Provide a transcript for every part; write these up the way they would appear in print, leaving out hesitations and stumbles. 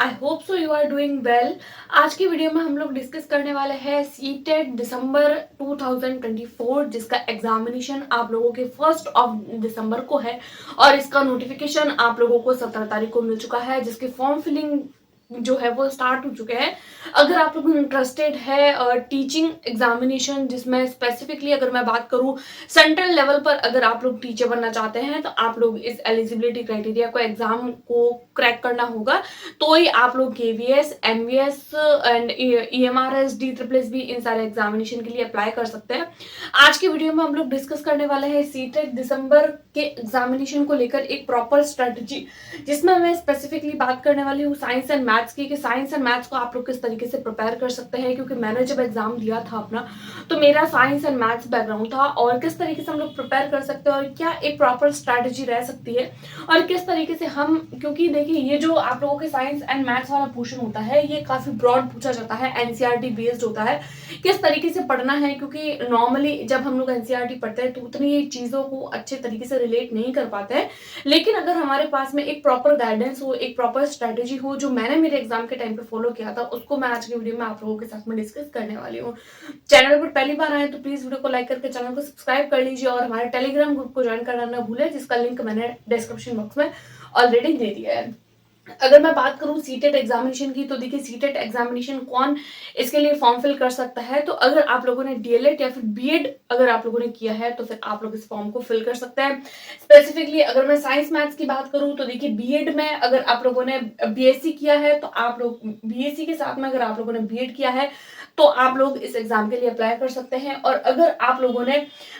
I hope so you are doing well. आज की video में हम लोग डिस्कस करने वाले हैं सीटेट दिसंबर 2024 जिसका एग्जामिनेशन आप लोगों के 1 दिसंबर को है और इसका नोटिफिकेशन आप लोगों को 17 तारीख को मिल चुका है, जिसके फॉर्म फिलिंग जो है वो स्टार्ट हो चुके हैं। अगर आप लोग इंटरेस्टेड है टीचिंग एग्जामिनेशन, जिसमें स्पेसिफिकली अगर मैं बात करूं सेंट्रल लेवल पर अगर आप लोग टीचर बनना चाहते हैं तो आप लोग इस एलिजिबिलिटी क्राइटेरिया को एग्जाम को क्रैक करना होगा, तो ही आप लोग KVS, NVS and EMRS, DSSS इन सारे एग्जामिनेशन के लिए अप्लाई कर सकते हैं। आज की वीडियो में हम लोग डिस्कस करने वाले हैं सीटेट दिसंबर के एग्जामिनेशन को लेकर एक प्रॉपर स्ट्रेटजी, जिसमें मैं स्पेसिफिकली बात करने वाली हूँ साइंस एंड मैथ्स की, कि साइंस एंड मैथ्स को आप लोग किस तरीके से प्रिपेयर कर सकते हैं। क्योंकि मैंने जब एग्जाम दिया था अपना, तो मेरा साइंस एंड मैथ्स बैकग्राउंड था, और किस तरीके से हम लोग प्रिपेयर कर सकते हैं और क्या एक प्रॉपर स्ट्रेटजी रह सकती है और किस तरीके से हम, क्योंकि देखिए ये जो आप लोगों के साइंस एंड मैथ्स वाला पोर्शन होता है ये काफी ब्रॉड पूछा जाता है, एनसीईआरटी बेस्ड होता है, किस तरीके से पढ़ना है। क्योंकि नॉर्मली जब हम लोग एनसीईआरटी पढ़ते हैं तो उतनी चीजों को अच्छे तरीके से रिलेट नहीं कर पाते हैं, लेकिन अगर हमारे पास में एक प्रॉपर गाइडेंस हो, एक प्रॉपर स्ट्रेटेजी हो, जो मैंने मेरे एग्जाम के टाइम पे फॉलो किया था, उसको मैं आज की वीडियो में आप लोगों के साथ में डिस्कस करने वाली हूँ। चैनल पर पहली बार आए तो प्लीज वीडियो को लाइक करके चैनल को सब्सक्राइब कर लीजिए और हमारे टेलीग्राम ग्रुप को ज्वाइन करना ना भूलें, जिसका लिंक मैंने डिस्क्रिप्शन बॉक्स में ऑलरेडी दे दिया है। अगर मैं बात करूं सीटेट एग्जामिनेशन की, तो देखिए सीटेट एग्जामिनेशन कौन इसके लिए फॉर्म फिल कर सकता है। तो अगर आप लोगों ने डीएलएड या फिर बीएड अगर आप लोगों ने किया है तो फिर आप लोग इस फॉर्म को फिल कर सकते हैं। स्पेसिफिकली अगर मैं साइंस मैथ्स की बात करूं तो देखिए बीएड में अगर आप लोगों ने बीएससी किया है तो आप लोग बीएससी के साथ में अगर आप लोगों ने बीएड किया है तो आप लोग इस एग्जाम के लिए अप्लाई कर सकते हैं। और अगर आप लोगों ने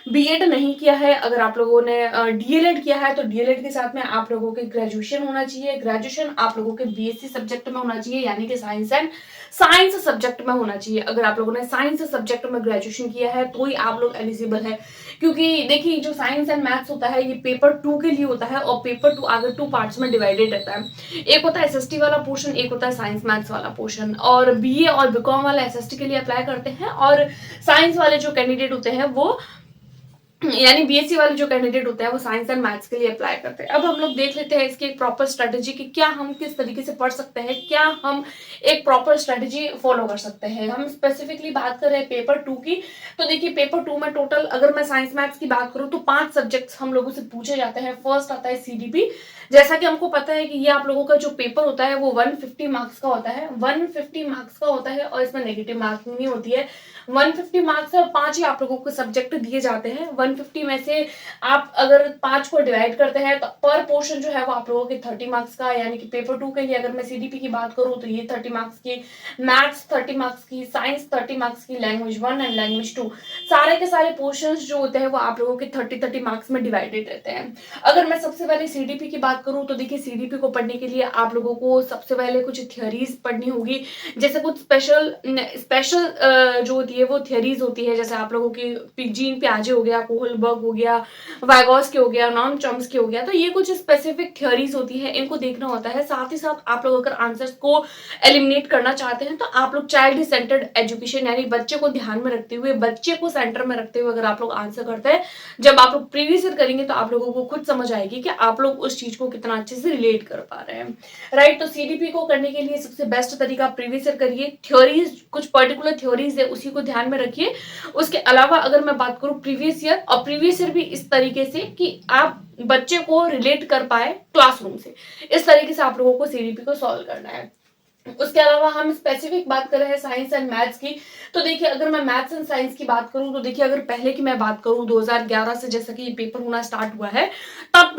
बीएड नहीं किया है, अगर आप लोगों ने डीएलएड किया है तो डीएलएड के साथ में आप लोगों के ग्रेजुएशन होना चाहिए। ग्रेजुएशन आप लोगों के बीएससी सब्जेक्ट में होना चाहिए, यानी कि साइंस सब्जेक्ट में होना चाहिए। अगर आप लोगों ने साइंस सब्जेक्ट में ग्रेजुएशन किया है तो ही आप लोग एलिजिबल है। क्योंकि देखिए जो साइंस एंड मैथ्स होता है ये पेपर 2 के लिए होता है, और पेपर 2 आगे 2 पार्ट्स में डिवाइडेड रहता है। एक होता है एसएसटी वाला पोर्शन, एक होता है साइंस मैथ्स वाला पोर्शन। और बीए और बीकॉम वाला एसएसटी के लिए अप्लाई करते हैं, और साइंस वाले जो कैंडिडेट होते हैं वो, यानी बीएससी वाले जो कैंडिडेट होते हैं वो साइंस एंड मैथ्स के लिए अप्लाई करते हैं। अब हम लोग देख लेते हैं इसकी एक प्रॉपर स्ट्रेटेजी कि क्या हम किस तरीके से पढ़ सकते हैं, क्या हम एक प्रॉपर स्ट्रेटेजी फॉलो कर सकते हैं। हम स्पेसिफिकली बात कर रहे हैं पेपर 2 की, तो देखिए पेपर 2 में टोटल अगर मैं साइंस मैथ्स की बात करूं तो 5 सब्जेक्ट्स हम लोगों से पूछे जाते हैं। फर्स्ट आता है सीडीपी। जैसा कि हमको पता है कि ये आप लोगों का जो पेपर होता है वो 150 मार्क्स का होता है, 150 मार्क्स का होता है, और इसमें नेगेटिव मार्किंग नहीं होती है। 150 मार्क्स और 5 ही आप लोगों को सब्जेक्ट दिए जाते हैं। 150 में से आप अगर 5 को डिवाइड करते हैं तो पर पोर्शन जो है वो आप लोगों के 30 मार्क्स का, यानी कि पेपर 2 के लिए अगर मैं सीडीपी की बात करूं तो ये 30 मार्क्स की, मैथ्स 30 मार्क्स की, साइंस 30 मार्क्स की, लैंग्वेज 1 एंड लैंग्वेज 2, सारे के सारे पोर्शन जो होते हैं वो आप लोगों के 30 मार्क्स में डिवाइडेड रहते हैं। अगर मैं सबसे पहले सीडीपी की बात करूं तो देखिए सीडीपी को पढ़ने के लिए आप लोगों को सबसे पहले कुछ थियोरीज पढ़नी होगी, जैसे कुछ स्पेशल जो होती है वो थियोरीज होती है, जैसे आप लोगों की जीन पियाजे हो गया, कोहलबर्ग हो गया, वाइगॉस हो गया, नॉन चॉम्स्की हो गया। तो ये कुछ स्पेसिफिक थियोरीज होती है, इनको देखना होता है। साथ ही साथ आप लोग अगर आंसर्स को एलिमिनेट करना चाहते हैं तो आप लोग चाइल्ड सेंटर्ड एजुकेशन, यानी बच्चे को ध्यान में रखते हुए, बच्चे को सेंटर में रखते हुए अगर आप लोग आंसर करते हैं, जब आप लोग प्रीवियस ईयर करेंगे तो आप लोगों को खुद समझ आएगी कि आप लोग उस चीज को कितना अच्छे से रिलेट कर पा रहे हैं। राइट, तो सीडीपी को करने के लिए सबसे बेस्ट तरीका प्रीवियस ईयर करिए। थ्योरीज, कुछ पर्टिकुलर थ्योरीज है उसी को ध्यान में रखिए। उसके अलावा अगर मैं बात करूं प्रीवियस ईयर, और प्रीवियस ईयर भी इस तरीके से कि आप बच्चे को रिलेट कर पाए क्लासरूम से, इस तरीके से आप लोगों को सीडीपी को सॉल्व करना है। उसके अलावा हम स्पेसिफिक बात कर रहे हैं साइंस एंड मैथ्स की, तो देखिए अगर मैं मैथ्स एंड साइंस की बात करूं तो देखिए अगर पहले की मैं बात करूं 2011 से जैसा कि ये पेपर होना स्टार्ट हुआ है, तब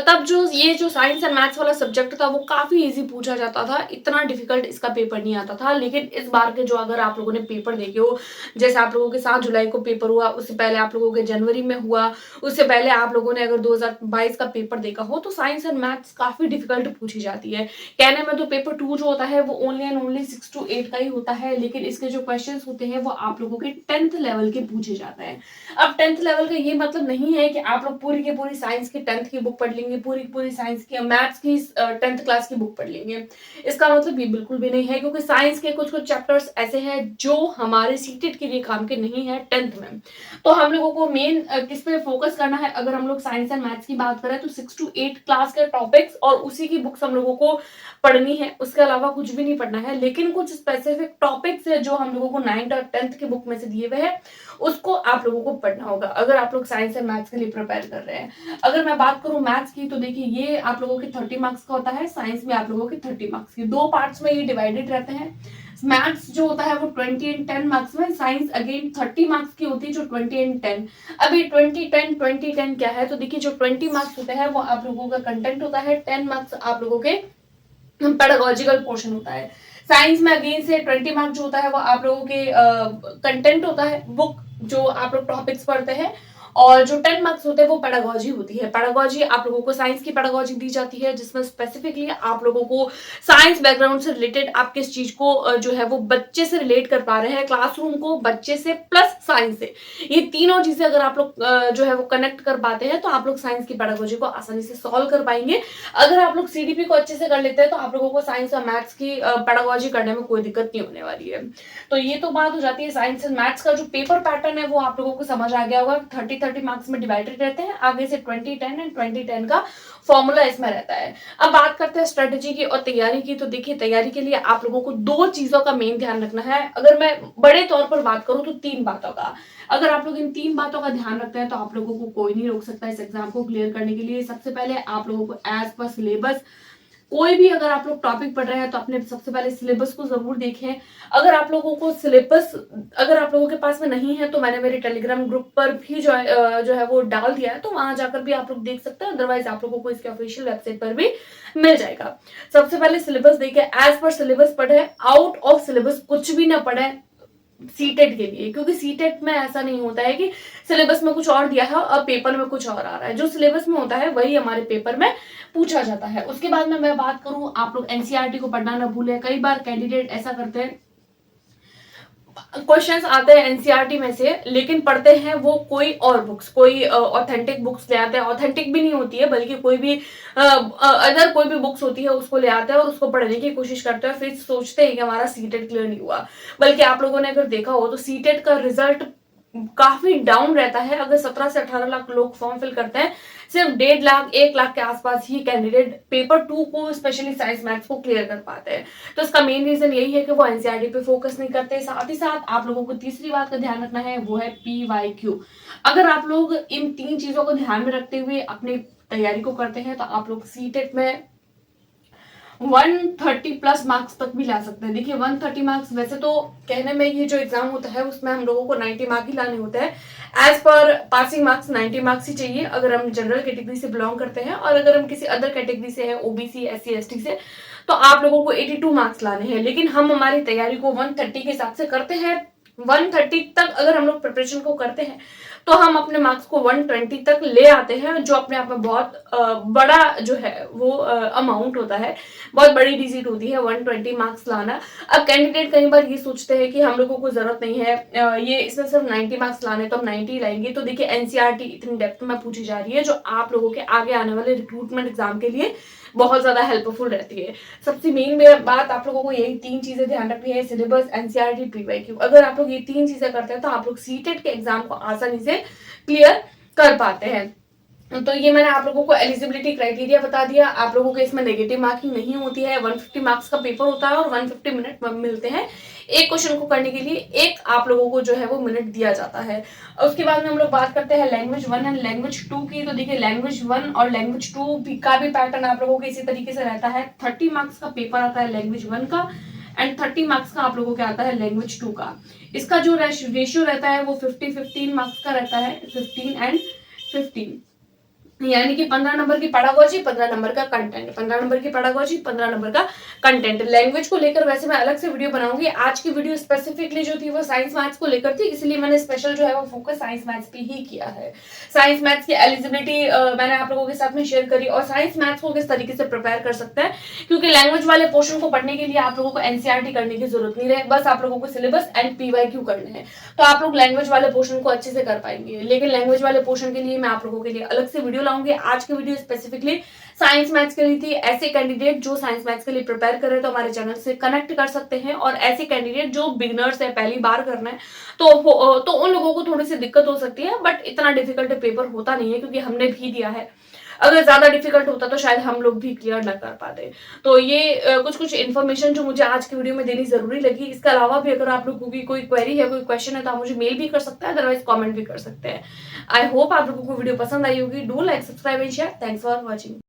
तब जो ये जो साइंस एंड मैथ्स वाला सब्जेक्ट था वो काफी इजी पूछा जाता था, इतना डिफिकल्ट इसका पेपर नहीं आता था। लेकिन इस बार के जो अगर आप लोगों ने पेपर देखे हो, जैसे आप लोगों के 7 जुलाई को पेपर हुआ, उससे पहले आप लोगों के जनवरी में हुआ, उससे पहले आप लोगों ने अगर 2022 का पेपर देखा हो, तो साइंस एंड मैथ्स काफी डिफिकल्ट पूछी जाती है। कहने में तो पेपर 2 जो होता है वो ओनली एंड ओनली 6 to 8 का ही होता है, लेकिन इसके जो क्वेश्चंस होते हैं वो आप लोगों के 10th लेवल के पूछे जाते हैं। अब 10th लेवल का ये मतलब नहीं है कि आप लोग पूरी की पूरी साइंस की 10th की बुक पढ़ लेंगे, पूरी की पूरी साइंस की मैथ्स की 10th क्लास की बुक पढ़ लेंगे। इसका मतलब ये बिल्कुल भी नहीं है, क्योंकि साइंस के कुछ कुछ चैप्टर्स ऐसे हैं जो हमारे सीटेट के लिए काम के नहीं है 10th में। तो हम लोगों को मेन किस पे फोकस करना है, अगर हम लोग साइंस एंड मैथ्स की बात करें तो 6 to 8 क्लास के टॉपिक्स और उसी की बुक्स हम लोगों को पढ़नी है, उसके अलावा कुछ भी नहीं पढ़ना है। लेकिन कुछ स्पेसिफिक टॉपिक्स है जो हम लोगों को 9th और 10th की बुक में से दिए हुए हैं, उसको आप लोगों को पढ़ना होगा अगर आप लोग साइंस एंड मैथ्स के लिए प्रिपेयर कर रहे हैं। अगर मैं बात करूं मैथ्स की, तो देखिए ये आप लोगों के 30 मार्क्स का होता है, साइंस में आप लोगों के 30 मार्क्स की, दो पार्ट्स में ये डिवाइडेड रहते हैं। मैथ्स जो होता है वो 20 एंड 10 मार्क्स में, साइंस अगेन 30 मार्क्स की होती है जो 20 एंड 10। अभी 20 10 क्या है, तो देखिए जो 20 मार्क्स होते हैं वो आप लोगों का कंटेंट होता है, 10 मार्क्स आप लोगों के पेडागोजिकल पोर्शन होता है। साइंस में अगेन से 20 मार्क्स जो होता है वो आप लोगों के कंटेंट होता है, बुक जो आप लोग टॉपिक्स पढ़ते हैं, और जो 10 मार्क्स होते हैं वो पेडागोजी होती है। पेडागोजी आप लोगों को साइंस की पेडागोजी दी जाती है, जिसमें स्पेसिफिकली आप लोगों को साइंस बैकग्राउंड से रिलेटेड आप किस चीज को जो है वो बच्चे से रिलेट कर पा रहे हैं, क्लासरूम को बच्चे से प्लस साइंस से, ये तीनों चीजें अगर आप लोग जो है वो कनेक्ट कर पाते हैं तो आप लोग साइंस की पेडागोजी को आसानी से सॉल्व कर पाएंगे। अगर आप लोग सीडीपी को अच्छे से कर लेते हैं तो आप लोगों को साइंस और मैथ्स की पेडागोजी करने में कोई दिक्कत नहीं होने वाली है। तो ये तो बात हो जाती है साइंस एंड मैथ्स का। जो पेपर पैटर्न है वो आप लोगों को समझ आ गया होगा, 30 मार्क्स में डिवाइडेड रहते हैं, आगे से 20 10 एंड 20 10 का फॉर्मूला इसमें रहता है। अब बात करते हैं स्ट्रेटेजी की और तैयारी की, तो देखिए तैयारी के लिए आप लोगों को दो चीजों का मेन ध्यान रखना है। अगर मैं बड़े तौर पर बात करूं तो तीन बातों का, अगर आप लोग इन तीन बातों का ध्यान रखते हैं तो आप लोगों को कोई नहीं रोक सकता इस एग्जाम को क्लियर करने के लिए। सबसे पहले आप लोगों को एज पर सिलेबस, कोई भी अगर आप लोग टॉपिक पढ़ रहे हैं तो अपने सबसे पहले सिलेबस को जरूर देखें। अगर आप लोगों को सिलेबस अगर आप लोगों के पास में नहीं है तो मैंने मेरे टेलीग्राम ग्रुप पर भी जो है वो डाल दिया है, तो वहां जाकर भी आप लोग देख सकते हैं, अदरवाइज आप लोगों को इसके ऑफिशियल वेबसाइट पर भी मिल जाएगा। सबसे पहले सिलेबस देखें, एज पर सिलेबस पढ़े, आउट ऑफ सिलेबस कुछ भी ना पढ़े सीटेट के लिए, क्योंकि सीटेट में ऐसा नहीं होता है कि सिलेबस में कुछ और दिया है और पेपर में कुछ और आ रहा है। जो सिलेबस में होता है वही हमारे पेपर में पूछा जाता है। उसके बाद में मैं बात करूं, आप लोग एनसीईआरटी को पढ़ना ना भूलें। कई बार कैंडिडेट ऐसा करते हैं, क्वेश्चंस आते हैं एनसीईआरटी में से लेकिन पढ़ते हैं वो कोई और बुक्स, कोई ऑथेंटिक बुक्स ले आते हैं, ऑथेंटिक भी नहीं होती है बल्कि कोई भी अदर कोई भी बुक्स होती है उसको ले आते हैं और उसको पढ़ने की कोशिश करते हैं, फिर सोचते हैं कि हमारा सीटेट क्लियर नहीं हुआ। बल्कि आप लोगों ने अगर देखा हो तो सीटेट का रिजल्ट काफी डाउन रहता है। अगर 17 से 18 लाख लोग फॉर्म फिल करते हैं, सिर्फ 1.5 लाख 1 लाख के आसपास ही कैंडिडेट पेपर 2 को स्पेशली साइंस मैथ्स को क्लियर कर पाते हैं। तो इसका मेन रीजन यही है कि वो एनसीईआरटी पे फोकस नहीं करते। साथ ही साथ आप लोगों को तीसरी बात का ध्यान रखना है, वो है PYQ। अगर आप लोग इन तीन चीजों को ध्यान में रखते हुए अपनी तैयारी को करते हैं तो आप लोग सीटेट में 130 प्लस मार्क्स तक भी ला सकते हैं। देखिए 130 मार्क्स, वैसे तो कहने में ये जो एग्जाम होता है उसमें हम लोगों को 90 मार्क ही लाने होते हैं। As per passing marks 90 marks ही चाहिए अगर हम जनरल कैटेगरी से बिलोंग करते हैं, और अगर हम किसी अदर कैटेगरी से हैं, ओबीसी SC ST से, तो आप लोगों को 82 मार्क्स लाने हैं। लेकिन हम हमारी तैयारी को 130 के हिसाब से करते हैं। 130 तक अगर हम लोग प्रिपरेशन को करते हैं तो हम अपने मार्क्स को 120 तक ले आते हैं, जो अपने आप में बहुत बड़ा जो है वो अमाउंट होता है, बहुत बड़ी डिजिट होती है 120 मार्क्स लाना। अब कैंडिडेट कई बार ये सोचते हैं कि हम लोगों को जरूरत नहीं है ये इसमें सिर्फ 90 मार्क्स लाने, तो हम 90 लाएंगे। तो देखिए एनसीईआरटी इतनी डेप्थ में पूछी जा रही है जो आप लोगों के आगे आने वाले रिक्रूटमेंट एग्जाम के लिए बहुत ज्यादा हेल्पफुल रहती है। सबसे मेन बात आप लोगों को यही तीन चीजें ध्यान रखनी है, सिलेबस, एनसीईआरटी, PYQ। अगर आप लोग ये तीन चीजें करते हैं तो आप लोग सीटेट के एग्जाम को आसानी से क्लियर कर पाते हैं। तो ये मैंने आप लोगों को एलिजिबिलिटी क्राइटेरिया बता दिया। आप लोगों के इसमें नेगेटिव मार्किंग नहीं होती है, 150 मार्क्स का पेपर होता है और 150 मिनट मिलते हैं एक क्वेश्चन को करने के लिए, एक आप लोगों को जो है वो मिनट दिया जाता है। उसके बाद में हम लोग बात करते हैं लैंग्वेज 1 एंड लैंग्वेज 2 की। तो देखिए लैंग्वेज 1 और लैंग्वेज 2 का भी पैटर्न आप लोगों के इसी तरीके से रहता है। 30 मार्क्स का पेपर आता है लैंग्वेज 1 का एंड 30 मार्क्स का आप लोगों के आता है लैंग्वेज 2 का। इसका जो रेशियो रहता है वो 50-15 मार्क्स का रहता है, 15 एंड 15। यानी कि 15 नंबर की पेडागोजी, 15 नंबर का कंटेंट, 15 नंबर की पेडागोजी, 15 नंबर का कंटेंट। लैंग्वेज को लेकर वैसे मैं अलग से वीडियो बनाऊंगी। आज की वीडियो स्पेसिफिकली जो थी वो साइंस मैथ्स को लेकर थी, इसलिए मैंने स्पेशल जो है वो फोकस साइंस मैथ्स पे ही किया है। साइंस मैथ्स की एलिजिबिलिटी मैंने आप लोगों के साथ में शेयर करी, और साइंस मैथ्स को किस तरीके से प्रिपेयर कर सकते हैं, क्योंकि लैंग्वेज वाले पोर्शन को पढ़ने के लिए आप लोगों को एनसीईआरटी करने की जरूरत नहीं रहे, बस आप लोगों को सिलेबस एंड पीवाईक्यू करने हैं, तो आप लोग लैंग्वेज वाले पोर्शन को अच्छे से कर पाएंगे। लेकिन लैंग्वेज वाले पोर्शन के लिए मैं आप लोगों के लिए अलग से वीडियो लाऊंगी। आज की वीडियो स्पेसिफिकली साइंस मैथ्स के लिए थी। ऐसे कैंडिडेट जो साइंस मैथ्स के लिए प्रिपेयर कर रहे हैं तो हमारे चैनल से कनेक्ट कर सकते हैं, और ऐसे कैंडिडेट जो बिगनर्स है, पहली बार करना है, तो उन लोगों को थोड़ी सी दिक्कत हो सकती है, बट इतना डिफिकल्ट पेपर होता नहीं है, क्योंकि हमने भी दिया है। अगर ज्यादा डिफिकल्ट होता तो शायद हम लोग भी क्लियर न कर पाते। तो ये कुछ कुछ इन्फॉर्मेशन जो मुझे आज की वीडियो में देनी जरूरी लगी। इसके अलावा भी अगर आप लोगों की कोई क्वेरी है, कोई क्वेश्चन है, तो आप मुझे मेल भी कर सकते हैं, अदरवाइज कमेंट भी कर सकते हैं। आई होप आप लोगों को वीडियो पसंद आई होगी। Do like, subscribe and share. Thanks for watching.